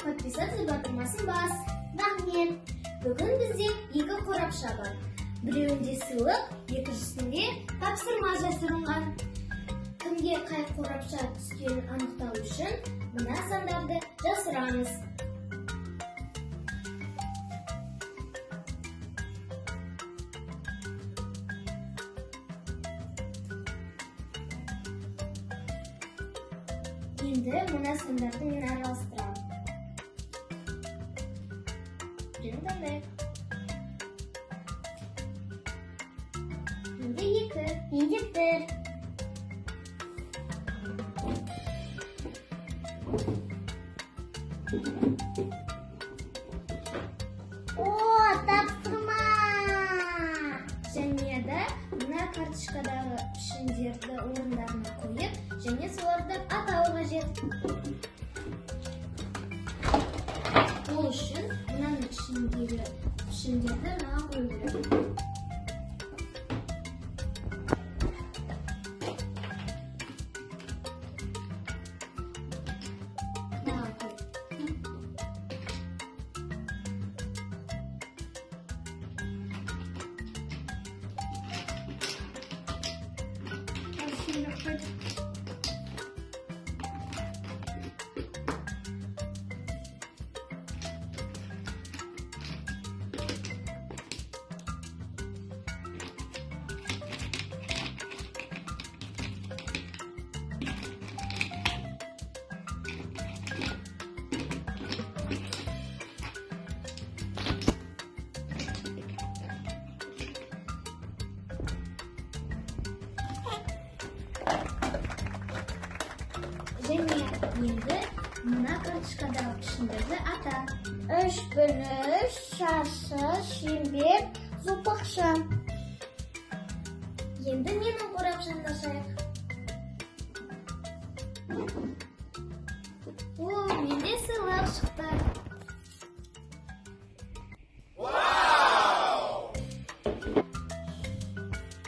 подписаться батырмасын бас. Рахмет. Бүгін бізде 2 қорапша бар. Біреуінде сыйлық, екіншісінде тапсырма жасырынған. Кімге қай қорапша түскенін анықтау үшін мына сандарды жасырамыз. Енді мына сандарды мен араластырамын. Біреуін таңдайық. Енді 2, енді 1. О, тапсырма! Және де мына карточкадағы пішіндерді орындарына қойып, және соларды атау қажет. Ол үшін мынаның ішіндегі пішіндерді маған қою керек. Және енді мына карточкадағы пішіндерді ата. 3×3 шаршы, шеңбер, зопақша. Енді менің қорапшамды ашайық. О, менде сыйлық шықты.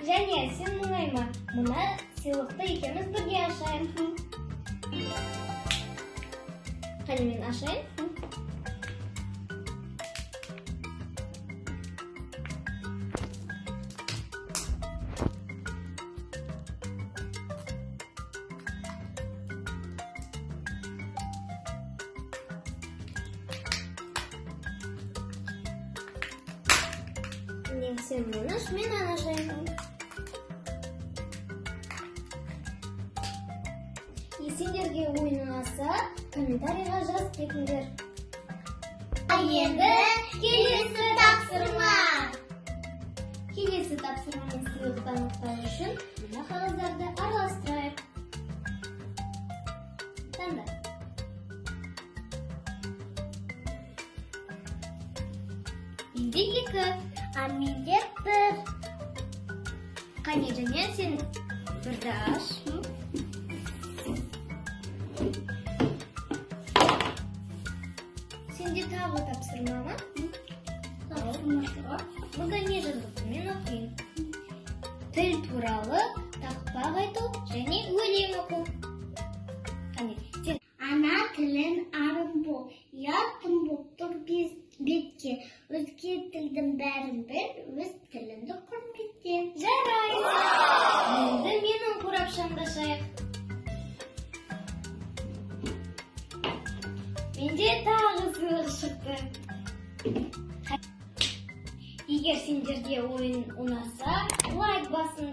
Және сен мұңайма, мына сыйлықты екеуміз бірге ашайық. Қане мен ашайын. Сен мұны мен ашайын. Сендерге ойын ұнаса, комментарийға жазып кетіңдер. Енді келесі тапсырма. Келесі тапсырманың сыйлықты анықтау үшін мына қағаздарды араластырайық. Таңда. Менде 2, А менде 1. Қане және сен бірді аш. Сенде тағы тапсырма ма? Бұнда не жазылды? Мен оқиын. Тіл туралы тақпақ айту және өлең оқу. Қане, сен Ана тілін арым бол, ятым боп тұр бетке. Өзге тілдің бәрін біл, өз тіліңді құрметте. жарайсың. Енді менің қорапшамды ашайық. Менде тағы сыйлық шықты. Егер сендерге ойын ұнаса, лайк басыңдар.